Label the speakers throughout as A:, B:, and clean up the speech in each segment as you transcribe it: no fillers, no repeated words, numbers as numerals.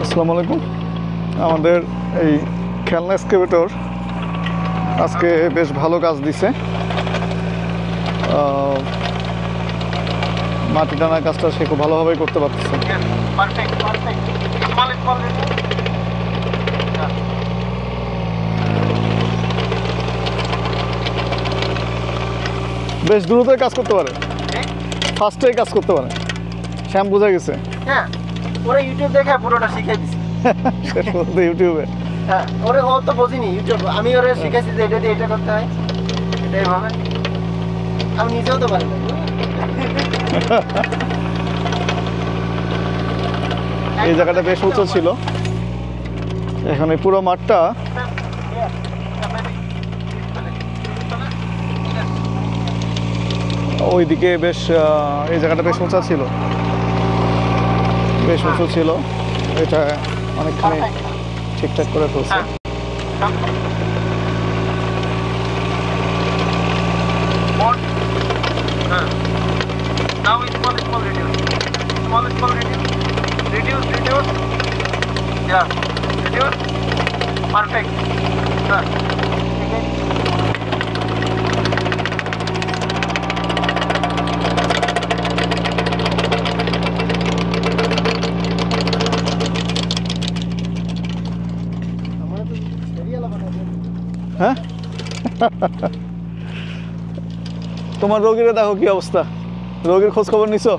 A: আসসালামু আলাইকুম। আমাদের এই খেলনা এক্সকেভেটর আজকে বেশ ভালো কাজ দিছে। মাটি টানার কাজটা সে খুব ভালোভাবেই করতে পারতেছে। বেশ দ্রুতই কাজ করতে পারে, ফাস্টেই কাজ করতে পারে। শ্যাম বোঝা গেছে।
B: হ্যাঁ, ওরা ইউটিউব দেখে পুরোটা শিখিয়ে দিছে।
A: ইউটিউবে
B: হ্যাঁ, ওরে ও তো বোঝেনি ইউটিউব, আমি ওরে শিখাইছি যে এটা দিয়ে এটা করতে হয়, এটাই ভাবে। আমি নিজেও তো পারি না।
A: এই জায়গাটা বেশ উঁচু ছিল, এখানে পুরো মাঠটা ওইদিকে বেশ এই জায়গাটা বেশ উঁচা ছিল, বেশ উঁচু ছিল। এটা অনেকখানি ঠিকঠাক করে ফেলছে। হ্যাঁ, তোমার রোগীরা দেখো কি অবস্থা, রোগীর খোঁজ খবর নিছো?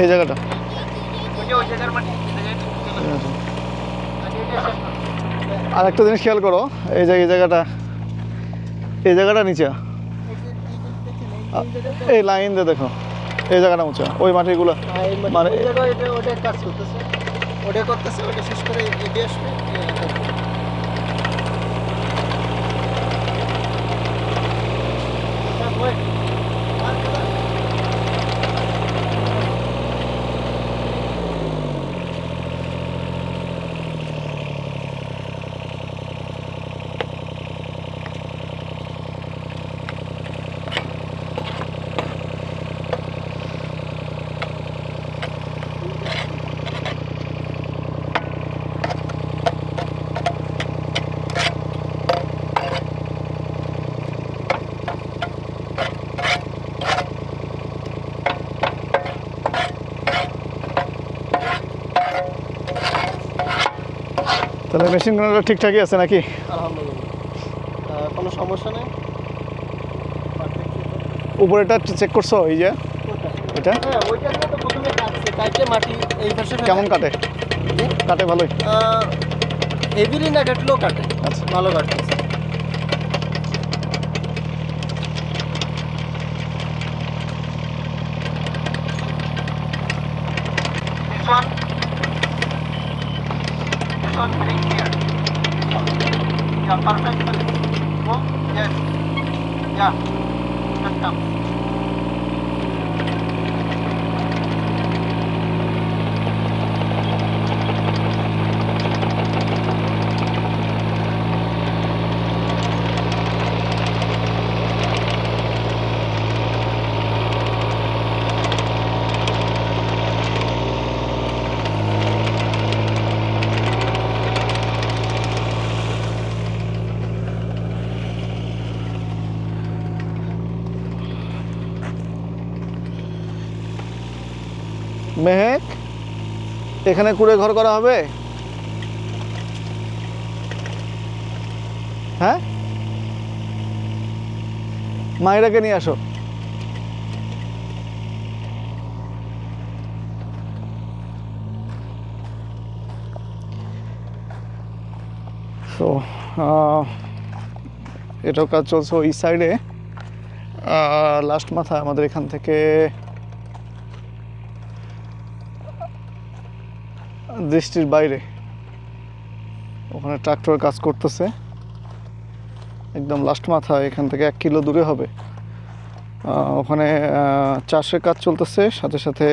A: এই জায়গাটা আর একটা জিনিস খেয়াল করো, এই যে এই জায়গাটা নিচে, এই লাইন দিয়ে দেখো, এই জায়গাটা উঁচা, ওই মাটিগুলো মানে
B: কাজ করতেছে, ওটা করতেছে, ওটা শেষ করে এগিয়ে আসবে।
A: তাহলে মেশিনগুলো ঠিকঠাকই আছে নাকি?
B: আলহামদুলিল্লাহ, কোনো সমস্যা নেই।
A: উপরেটা চেক করছো? এই যে এটা
B: হ্যাঁ, ওইটা তো প্রথমে কাটছে মাটি এই পাশে
A: কেমন কাটে? কাটে ভালোই,
B: হেভিলি না কাটলেও কাটে।
A: আচ্ছা,
B: ভালো কাটে।
A: মেহেক, এখানে কুড়ে ঘর করা হবে? হ্যাঁ, মায়েরাকে নিয়ে আসো। তো এটাও কাজ চলছে ওই সাইডে। লাস্ট মাথা আমাদের এখান থেকে দৃষ্টির বাইরে, ওখানে ট্রাক্টর কাজ করতেছে একদম লাস্ট মাথা, এখান থেকে 1 কিলো দূরে হবে। ওখানে চাষের কাজ চলতেছে, সাথে সাথে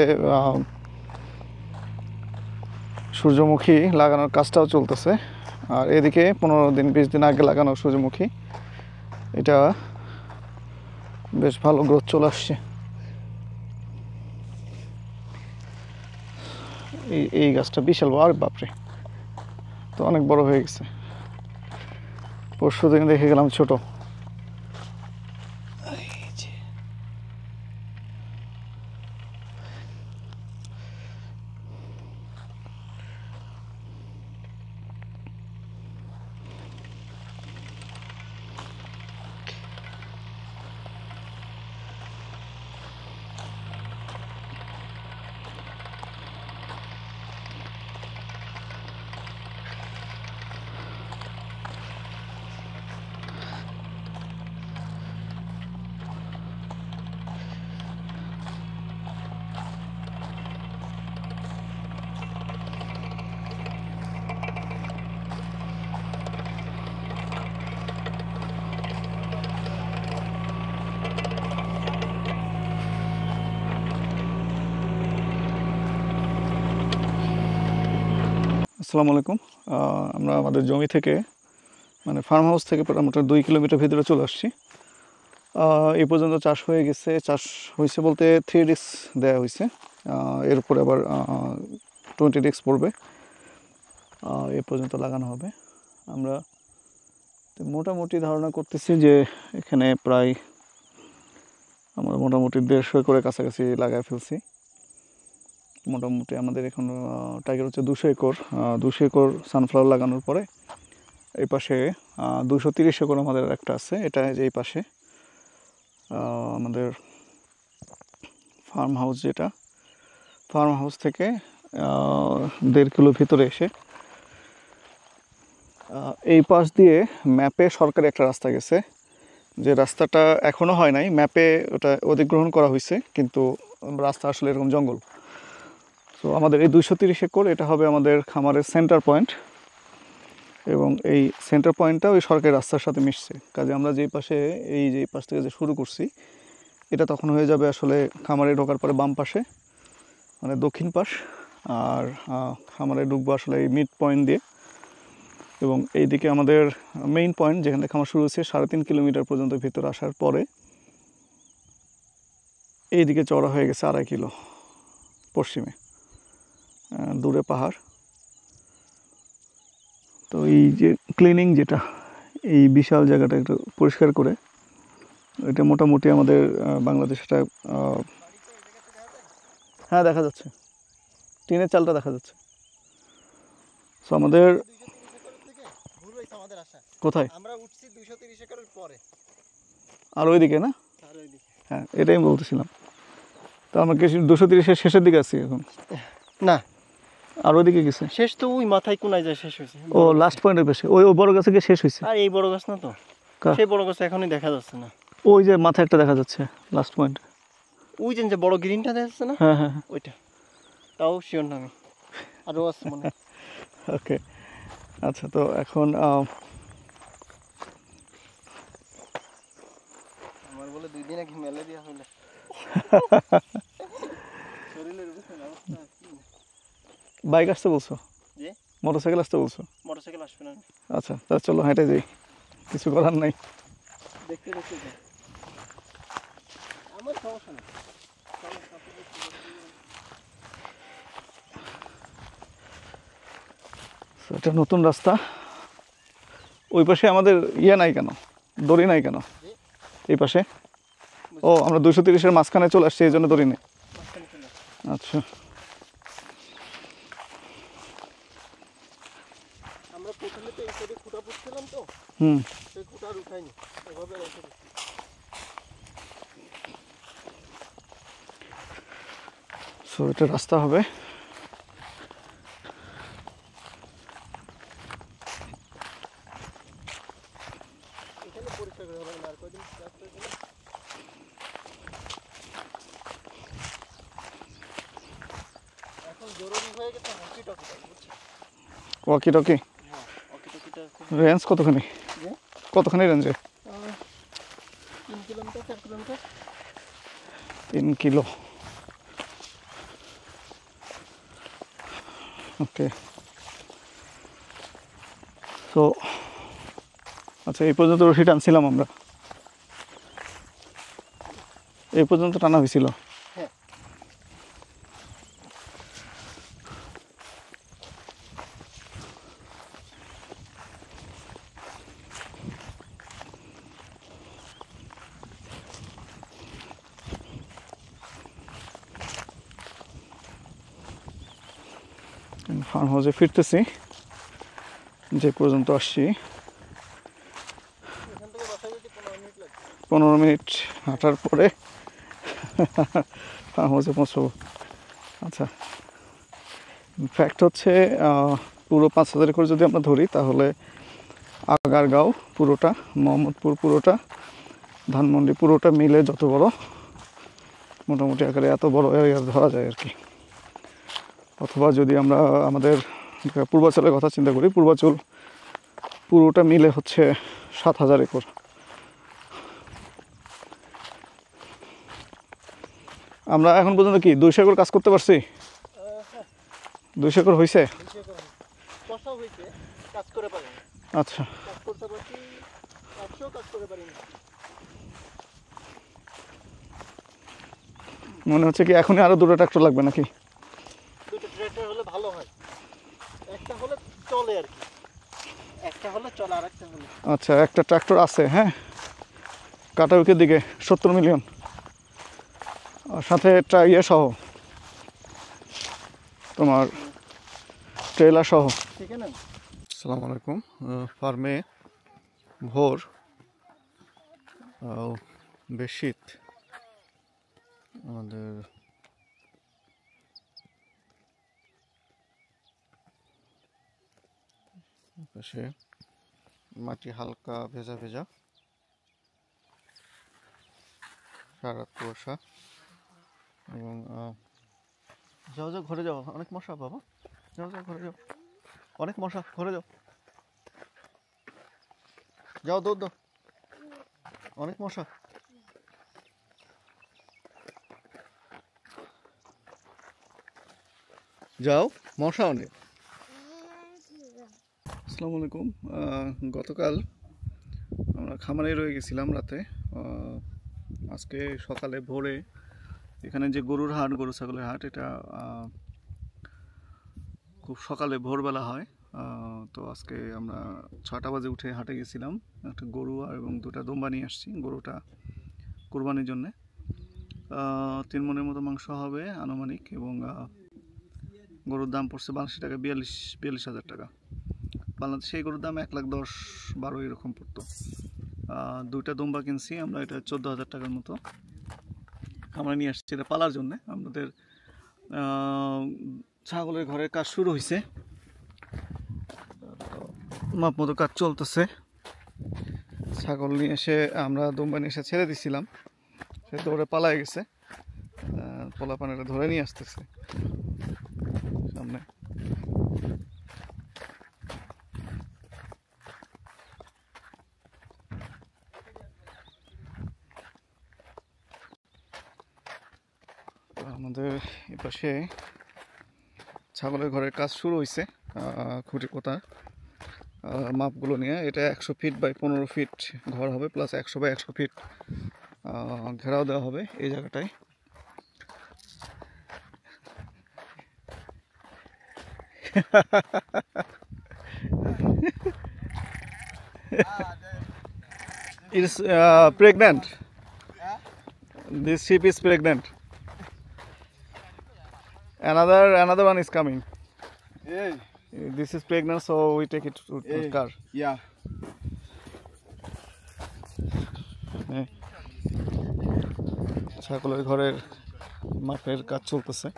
A: সূর্যমুখী লাগানোর কাজটাও চলতেছে। আর এদিকে 15-20 দিন আগে লাগানো সূর্যমুখী, এটা বেশ ভালো গ্রোথ চলে আসছে। এই গাছটা বিশাল বড়, আর বাপরে, তো অনেক বড় হয়ে গেছে। পরশুদিন দেখে গেলাম ছোট। আসসালামু আলাইকুম। আমরা আমাদের জমি থেকে, মানে ফার্ম হাউস থেকে মোটামুটি 2 কিলোমিটার ভিতরে চলে আসছি। এই পর্যন্ত চাষ হয়ে গেছে। চাষ হয়েছে বলতে 3 ডিস্ক দেওয়া হয়েছে, এর উপরে আবার 20 ডিস্ক পড়বে, এ পর্যন্ত লাগানো হবে। আমরা মোটামুটি ধারণা করতেছি যে এখানে প্রায় আমরা মোটামুটি 150 একরের কাছাকাছি লাগায় ফেলছি। মোটামুটি আমাদের এখন টার্গেট হচ্ছে 200 একর। 200 একর সানফ্লাওয়ার লাগানোর পরে এই পাশে 230 একর আমাদের একটা আছে, এটা এই পাশে আমাদের ফার্ম হাউস, যেটা ফার্ম হাউস থেকে 1.5 কিলো ভিতরে এসে এই পাশ দিয়ে ম্যাপে সরকারি একটা রাস্তা গেছে, যে রাস্তাটা এখনও হয় নাই, ম্যাপে ওটা অধিগ্রহণ করা হয়েছে, কিন্তু রাস্তা আসলে এরকম জঙ্গল। তো আমাদের এই 230 একর, এটা হবে আমাদের খামারের সেন্টার পয়েন্ট, এবং এই সেন্টার পয়েন্টটা ওই সরকারি রাস্তার সাথে মিশছে। কাজে আমরা যেই পাশে, এই যে পাশ থেকে যে শুরু করছি, এটা তখন হয়ে যাবে আসলে খামারে ঢোকার পরে বাম পাশে, মানে দক্ষিণ পাশ। আর খামারে ঢুকবো আসলে এই মিড পয়েন্ট দিয়ে, এবং এইদিকে আমাদের মেইন পয়েন্ট, যেখান থেকে খামার শুরু হচ্ছে 3.5 কিলোমিটার পর্যন্ত ভিতরে আসার পরে এইদিকে চওড়া হয়ে গেছে 2.5 কিলো পশ্চিমে, দূরে পাহাড়। তো এই যে ক্লিনিং, যেটা এই বিশাল জায়গাটা একটু পরিষ্কার করে, এটা মোটামুটি আমাদের বাংলাদেশ, এটা হ্যাঁ দেখা যাচ্ছে, টিনের চালটা দেখা যাচ্ছে। সো আমাদের কোথায়,
B: আমরা উঠছি 230 একরের পরে,
A: আর ওইদিকে না? হ্যাঁ, এটাই আমি বলতেছিলাম। তো আমরা কি 230-এর শেষের দিকে আছি এখন?
B: না,
A: আর ওইদিকে গেছে
B: শেষ তো ওই মাথায় কোনায় যায় শেষ হয়েছে।
A: ও লাস্ট পয়েন্টের পাশে, ওই বড় গাছে গিয়ে শেষ হয়েছে।
B: আর এই বড় গাছ না তো, সেই বড় গাছ এখনই দেখা যাচ্ছে না।
A: ওই যে মাথায় একটা দেখা যাচ্ছে লাস্ট পয়েন্ট,
B: ওই যে বড় গ্রিনটা দেখা যাচ্ছে না,
A: হ্যাঁ হ্যাঁ
B: ওইটা। তাও শিওর না আমি, আরও আছে মনে হয়।
A: ওকে, আচ্ছা। তো এখন
B: আমার বলে 2 দিন আগে ম্যালেরিয়া হলে শরীরের অবস্থা কি?
A: বাইক আসতে বলছো?
B: জি,
A: মোটরসাইকেল আসতে বলছো?
B: মোটরসাইকেল আসবে না।
A: আচ্ছা, তাহলে চলো হেঁটে যাই, কিছু করার নাই।
B: দেখতে দেখতে যাই, আমার সমস্যা নেই।
A: এটা নতুন রাস্তা। ওই পাশে আমাদের ইয়ে নাই কেন, দড়ি নাই কেন এই পাশে? ও, আমরা 230-এর মাঝখানে চলে আসছি, এই জন্য দড়ি নেই। আচ্ছা,
B: আমরা প্রথমে তো এই সাইডে খুঁটা পুঁতছিলাম তো, সেই খুঁটা আর উঠাইনি, এভাবে রেখে দিচ্ছি।
A: সো এটা রাস্তা হবে।
B: এখানে পরিষ্কার করে হবে না, আর কয়দিন রাস্তা এখানে। এখন জরুরি হয়ে গেছে হকি টকিটা, বুঝছি।
A: ওয়াকি টকি
B: হ্যাঁ, হকি টকিটা
A: রেঞ্জ কতখানি? কতখানি রেঞ্জে?
B: 3 কিলোমিটার 4 কিলোমিটার।
A: 3 কিলো। ওকে। তো আচ্ছা, এই পর্যন্ত রশি টানছিলাম আমরা, এই পর্যন্ত টানা হয়েছিল।
B: হ্যাঁ।
A: ফার্ম হাউসে ফিরতেছি, যে পর্যন্ত আসছি।
B: এখান থেকে বাসায় যেতে 15 মিনিট লাগবে।
A: 15 মিনিট হাঁটার পরে ফার্ম হাউসে পৌঁছবো। আচ্ছা, ফ্যাক্ট হচ্ছে পুরো 5000 করে যদি আমরা ধরি, তাহলে আগারগাঁও পুরোটা, মোহাম্মদপুর পুরোটা, ধানমন্ডি পুরোটা মিলে যত বড় মোটামুটি আকারে এত বড় এরিয়া ধরা যায় আর কি। অথবা যদি আমরা আমাদের পূর্বাচলের কথা চিন্তা করি, পূর্বাচল পুরোটা মিলে হচ্ছে 7000 একর। আমরা এখন পর্যন্ত কি 200 একর কাজ করতে পারছি? 200 একর হয়েছে?
B: কষা হয়েছে, কাজ করে পারি।
A: আচ্ছা,
B: কাজ করতে পারছি, 100 কাজ করে পারি না।
A: মনে হচ্ছে কি এখনই আরো 2টা ট্রাক্টর লাগবে নাকি?
B: 2টা ট্রাক্টর হলে ভালো হয়, একটা হলে চলে আর কি, একটা হলে চলে আর একটা হলে।
A: আচ্ছা, একটা ট্রাক্টর আছে, হ্যাঁ, কাটাউকের দিকে 70 মিলিয়ন, আর সাথে ইয়ে সহ তোমার ট্রেলার সহ।
B: ঠিক আছে।
A: আসসালামু আলাইকুম। ফার্মে ভোর, বেশ শীত। আমাদের পাশে মাটি হালকা ভেজা ভেজা, সারা কুয়াশা, এবং যাও যাও ঘরে যাও, অনেক মশা বাবা, যাও যাও ঘরে যাও, অনেক মশা, ঘরে যাও, যাও দৌড় দাও, অনেক মশা। যাও, মশা অনেক। আসসালামু আলাইকুম। গতকাল আমরা খামারে রয়ে গেছিলাম রাতে। আজকে সকালে ভোরে এখানে যে গরুর হাট, গরু ছাগলের হাট, এটা খুব সকালে ভোরবেলা হয়। তো আজকে আমরা 6টা বাজে উঠে হাটে গেছিলাম, একটা গরু আর এবং 2টা দোম্বা নিয়ে আসছি। গরুটা কোরবানির জন্যে 3 মণের মতো মাংস হবে আনুমানিক, এবং গরুর দাম পড়ছে বাংলাদেশি টাকা 42,000 টাকা। বাংলাদেশে এই গরুর দাম 1,10,12 এরকম পড়তো। 2টা দোম্বা কিনছি আমরা, এটা 14,000 টাকার মতো। আমরা নিয়ে আসছি এটা পালার জন্যে। আমাদের ছাগলের ঘরের কাজ শুরু হয়েছে, মাপ মতো কাজ চলতেছে। ছাগল নিয়ে এসে আমরা দোম্বা নিয়ে এসে ছেড়ে দিছিলাম, সে দৌড়ে পালায় গেছে। পোলা পানিটা ধরে নিয়ে আসতেছে সামনে। আমাদের এপাশে ছাগলের ঘরের কাজ শুরু হয়েছে, খুঁটি পোতার মাপগুলো নিয়ে। এটা 100 ফিট বাই 15 ফিট ঘর হবে, প্লাস 100 বাই 100 ফিট ঘেরাও দেওয়া হবে এই জায়গাটায়। It is pregnant. This sheep is pregnant. Another one is coming.
B: এই
A: This is pregnant, so we take it to car.
C: Yeah.
A: ছাগলের ঘরের মাপের কাজ চলতেছে।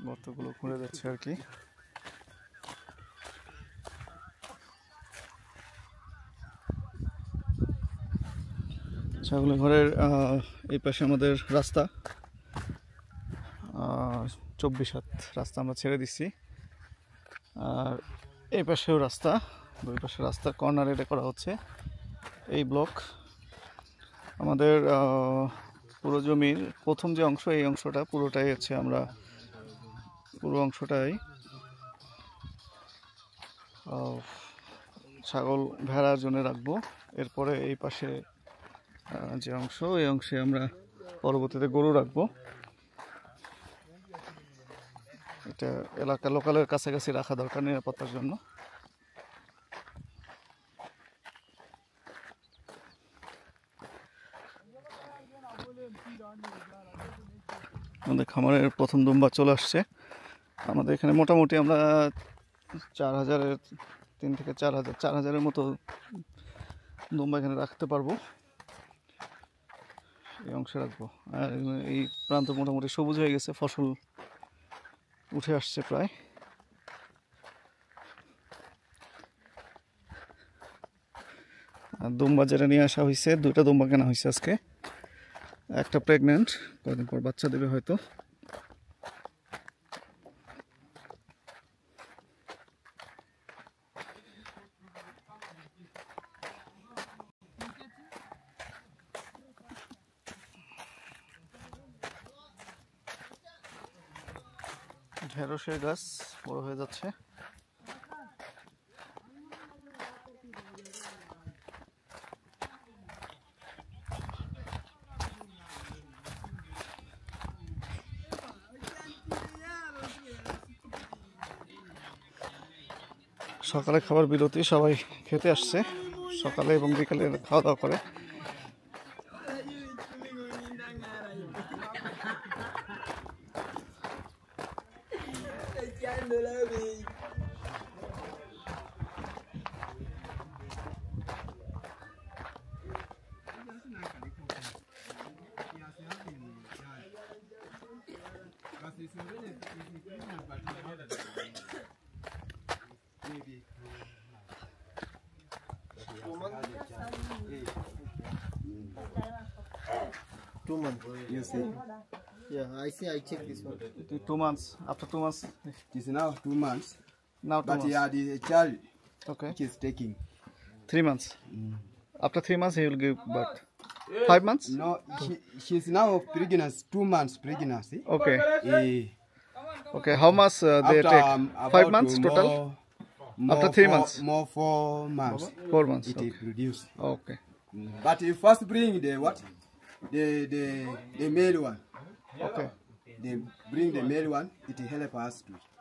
A: গর্তগুলো খুঁড়ে যাচ্ছে আর কি। ছাগলের ঘরের এই পাশে আমাদের রাস্তা, 24 হাত রাস্তা আমরা ছেড়ে দিচ্ছি। আর এই পাশেও রাস্তা, দুই পাশে রাস্তা, কর্নার এটা করা হচ্ছে। এই ব্লক আমাদের পুরো জমির প্রথম যে অংশ, এই অংশটা পুরোটাই হচ্ছে আমরা পুরো অংশটাই ছাগল ভেড়ার জন্য রাখবো। এরপরে এই পাশে যে অংশ, এই অংশে আমরা পরবর্তীতে গরু রাখবো। এটা এলাকা লোকালের কাছাকাছি রাখা দরকার নিরাপত্তার জন্য। আমাদের খামারের প্রথম দুম্বা চলে আসছে। আমাদের এখানে মোটামুটি আমরা 3 থেকে 4,000-4,000-এর মতো দুম্বা এখানে রাখতে পারবো। এই অংশে রাখবো। আর এই প্রান্ত মোটামুটি সবুজ হয়ে গেছে, ফসল উঠে আসছে প্রায়। আর দুম্বা যেটা নিয়ে আসা হয়েছে, 2টা দুম্বা কেনা হয়েছে আজকে। একটা প্রেগনেন্ট, কয়েকদিন পর বাচ্চা দেবে হয়তো। ঢেঁড়সের গাছ বড় হয়ে যাচ্ছে। সকালে খাবার বিরতি, সবাই খেতে আসছে সকালে এবং বিকালে খাওয়া দাওয়া করে।
B: Two months.
C: You see,
B: Yeah, I see. I check this one.
A: 2 months. After 2 months,
C: it is now 2 months,
A: now 2
C: but
A: months.
C: yeah, the child
A: Okay,
C: which is taking.
A: 3 months. After 3 months, he will give birth. 5 months.
C: No, she's now pregnant, 2 months pregnancy.
A: Okay.
C: Eh,
A: Okay. How much they
C: after,
A: take? 5
C: about
A: months total.
C: more
A: After 3 months?
C: More 4 months.
A: 4 months.
C: It
A: Okay.
C: is produced.
A: Okay.
C: But you first bring the what? The male one.
A: Okay.
C: They bring the male one. It will help us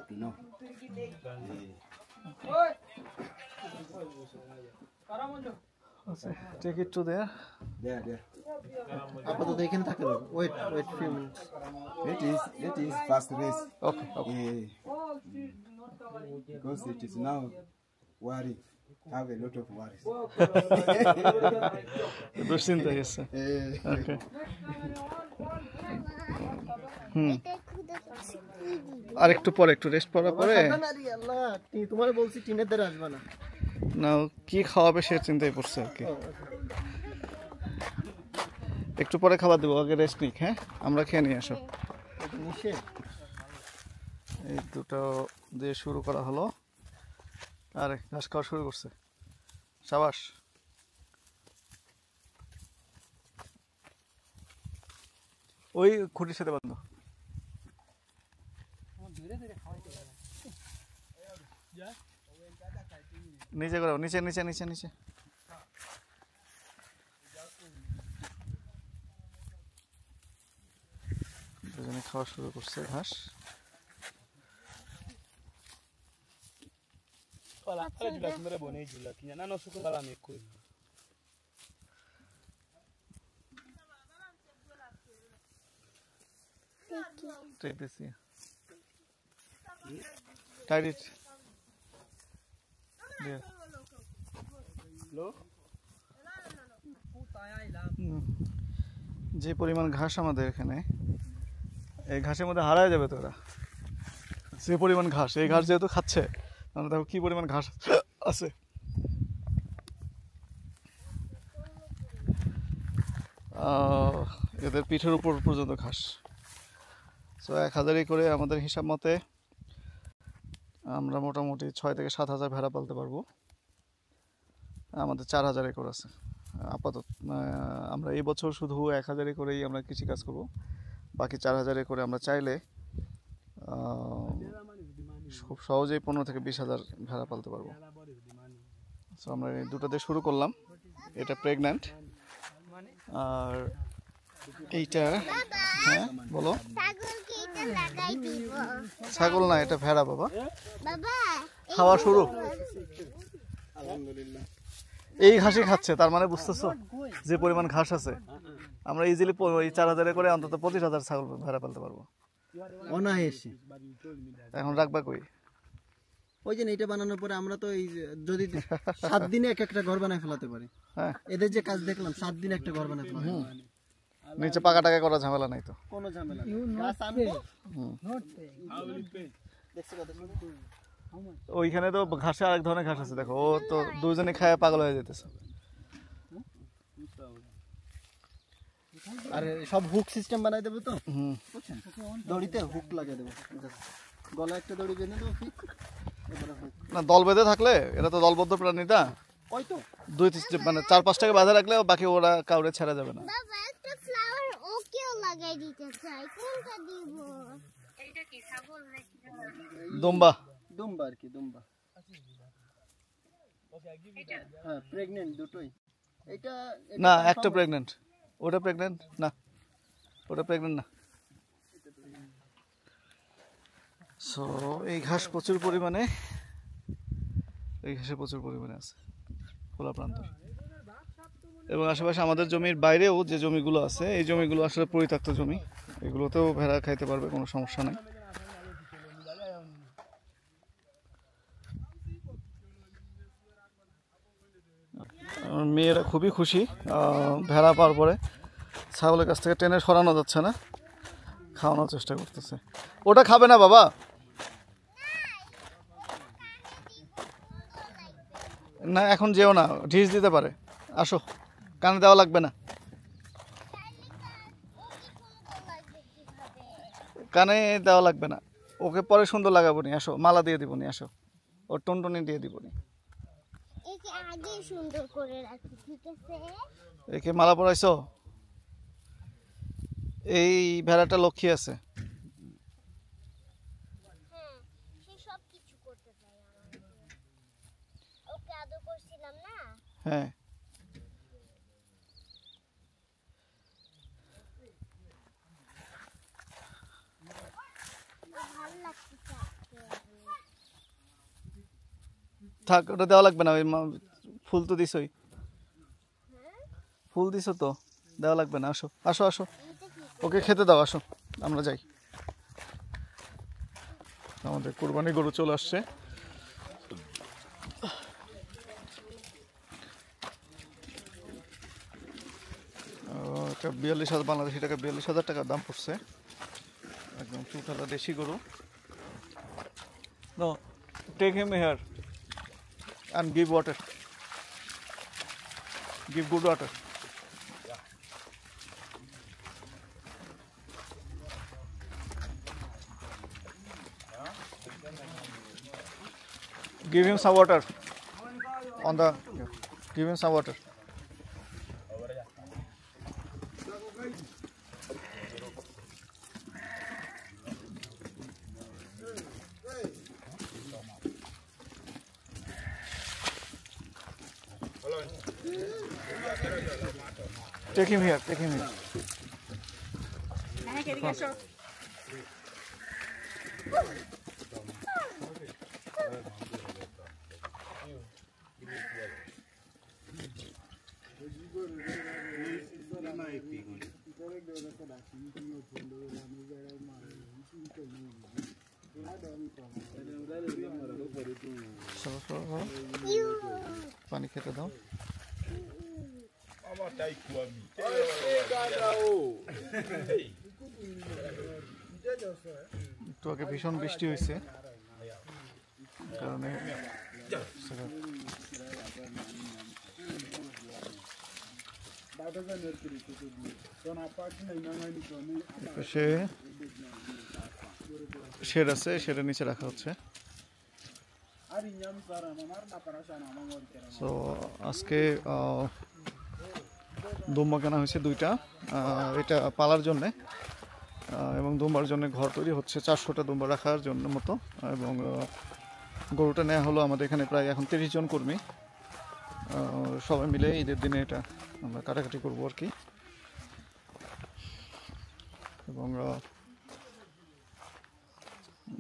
C: to know.
A: Take it to there.
C: There.
B: আপাতত এখানে থাকে না। Wait, few minutes.
C: That is first race.
A: Okay. Okay.
C: Because it is now worry. Have a lot of worries.
A: দুশ্চিন্তা এসছে। Okay. আর একটু পরে, একটু rest করার পরে
B: আল্লাহ, তোমারে বলছি টিনের দ্বারা আসবে না।
A: না কি খাওয়াবে সে চিন্তায় পড়ছে আর কি। একটু পরে খাবার দেবো, আগে রেস্ট নিক। হ্যাঁ, আমরা খেয়ে নিয়ে আসো।
B: নিষেধ।
A: এই দুটো দিয়ে শুরু করা হলো। আরে ঘাস খাওয়া শুরু করছে, সাবাস। ওই খুঁটির সাথে বাঁধো। নিচে করো, নিচে নিচে নিচে নিচে। দুজনে খাওয়া শুরু করছে ঘাস। Take this here. Tied it. There. যে পরিমাণ ঘাস আমাদের এখানে, এই ঘাসের মধ্যে হারায় যাবে তোরা। যে পরিমাণ ঘাস, এই ঘাস যেহেতু খাচ্ছে, তাহলে দেখো কি পরিমাণ ঘাস আছে। এদের পিঠের উপর পর্যন্ত ঘাস। সো 1000 করে আমাদের হিসাব মতে আমরা মোটামুটি 6 থেকে 7000 ভেড়া পালতে পারবো। আমাদের 4000 একর আছে আপাতত। আমরা এই বছর শুধু 1000 করেই আমরা কৃষিকাজ করব, বাকি 4000 করে আমরা চাইলে খুব সহজেই 15 থেকে 20,000 ভেড়া পালতে পারবো। সো আমরা এই দুটো দিয়ে শুরু করলাম। এটা প্রেগন্যান্ট, আর এইটা, হ্যাঁ বলো। ছাগল না, এটা ভেড়া বাবা। খাওয়া শুরু। এই ঘাসই খাচ্ছে, তার মানে বুঝতেছো যে পরিমাণ ঘাস আছে। আমরা ইজিলি 4000 করে অন্তত 25,000 ছাগল ভেড়া পালতে পারবো
B: অনায়াসে।
A: এখন রাখবা কই?
B: ওই যে এটা বানানোর পরে আমরা তো এই যদি 7 দিনে একটা ঘর বানায় ফেলাতে পারি।
A: হ্যাঁ,
B: এদের যে কাজ দেখলাম 7 দিনে একটা ঘর বানায় ফেলাতে পারি।
A: নিচে পাকা টাকা করা ঝামেলা নাই তো,
B: কোনো ঝামেলা নেই। গাছ আনবো।
A: ওইখানে তো ঘাসে আরেক ধরনের ঘাস আছে, দেখো ও তো দুজনে খায় পাগল হয়ে যেতেছে।
B: আরে সব হুক সিস্টেম বানাই দেবো তো, বুঝছেন? দড়িতে হুক লাগিয়ে দেবো, গলা একটা দড়ি বেঁধে দেবো, ঠিক
A: না দল বেঁধে থাকলে, এটা তো দলবদ্ধ প্রাণী না,
B: ওই তো
A: 4-5টাকে বাঁধা রাখলে বাকি ওরা কাউরে ছেড়ে যাবে না।
D: বাবা একটা ফ্লাওয়ার ওকেও লাগাই দিতে চাই, কোনটা দিব? এটা কি ছাগল নাকি
A: দুম্বা?
B: দুম্বা আর কি, দুম্বা। হ্যাঁ প্রেগন্যান্ট দুটোই। এটা
A: না একটা প্রেগন্যান্ট, ওটা প্রেগন্যান্ট না, ওটা প্রেগন্যান্ট না। সো এই ঘাস প্রচুর পরিমাণে, এই ঘাসে প্রচুর পরিমাণে আছে খোলা প্রান্তর, এবং আশেপাশে আমাদের জমির বাইরেও যে জমিগুলো আছে, এই জমিগুলো আসলে পরিত্যক্ত জমি, এগুলোতেও ভেড়া খাইতে পারবে, কোনো সমস্যা নাই। মেয়েরা খুবই খুশি ভেড়া পাওয়ার পরে। ছাগলের কাছ থেকে টেনে সরানো যাচ্ছে না, খাওয়ানোর চেষ্টা করতেছে। ওটা খাবে না বাবা, না এখন যেও না, ঢিস দিতে পারে। আসো, কানে দেওয়া লাগবে না, কানে দেওয়া লাগবে না, ওকে পরে সুন্দর লাগাবো নি। আসো, মালা দিয়ে দিব নি, আসো, ওর টুনটুনি দিয়ে দিব নি।
D: একে আগে সুন্দর করে রাখি, ঠিক আছে?
A: একে মালা পরাইছো? এই ভেড়াটা লক্ষ্মী আছে।
D: হ্যাঁ, সে সব কিছু করতে চায় আমাকে। ওকে আদর করছিলাম না?
A: হ্যাঁ,
D: ভালো লাগতেছে আজকে।
A: থাক, ওটা দেওয়া লাগবে না। ওই ফুল তো দিছই, ফুল দিছো তো, দেওয়া লাগবে না। আসো আসো আসো, ওকে খেতে দাও, আসো আমরা যাই। আমাদের কুরবানি গরু চলে আসছে। এটা 42,000 বাংলাদেশি টাকা, 42,000 টাকার দাম পড়ছে। একদম চুটালা দেশি গরু। No, take him here and give water, give good water. Give him some water on the, give him some water. Take him here, take him here. চলো, চলো, চলো। পানি খেতে দাও। একটু আগে ভীষণ বৃষ্টি হয়েছে কারণে শেড আছে, শেডের নিচে রাখা হচ্ছে। সো আজকে দুম্বা কেনা হয়েছে 2টা, এটা পালার জন্যে এবং দুম্বার জন্য ঘর তৈরি হচ্ছে 400টা দুম্বা রাখার জন্য মতো। এবং গরুটা নেওয়া হলো আমাদের এখানে প্রায় এখন 30 জন কর্মী, সবাই মিলে ঈদের দিনে এটা আমরা কাটাকাটি করবো আর কি। এবং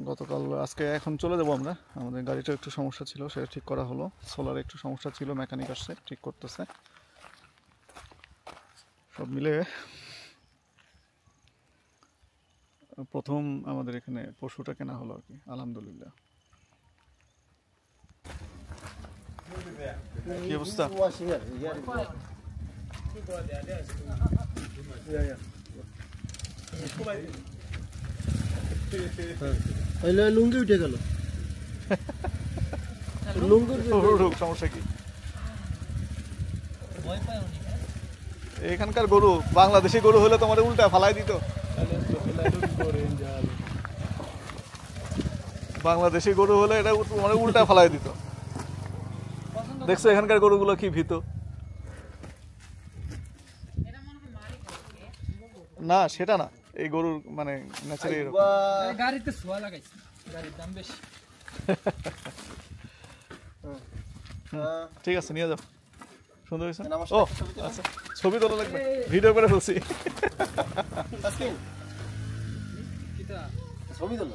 A: গতকাল আজকে এখন চলে যাবো আমরা, আমাদের গাড়িটা একটু সমস্যা ছিল সেটা ঠিক করা হলো, সোলারে একটু সমস্যা ছিল, মেকানিক আসছে ঠিক করতেছে। সব মিলে প্রথম আমাদের এখানে পশুটা কেনা হলো আর কি, আলহামদুলিল্লাহ। কি অবস্থা?
B: লুঙ্গি উঠে গেল। লুঙ্গির
A: সমস্যা কি? এখানকার গরু বাংলাদেশি গরু হলে তোমার উল্টা ফালাই দিত। বাংলাদেশি গরু হলে এটা তোমার উল্টা ফালাই দিত। দেখছো এখানকার গরুগুলো কি ভীত? না সেটা না, এই গরুর মানে ন্যাচারালি এরকম।
E: গাড়িতে ছোঁয়া লাগাইছি, গাড়ির দাম বেশি।
A: ঠিক আছে নিয়ে যাও, সুন্দর হয়েছে। ও আচ্ছা, ছবি তোলা লাগবে, ভিডিও করে ফেলছি।
B: ছবি তোলো।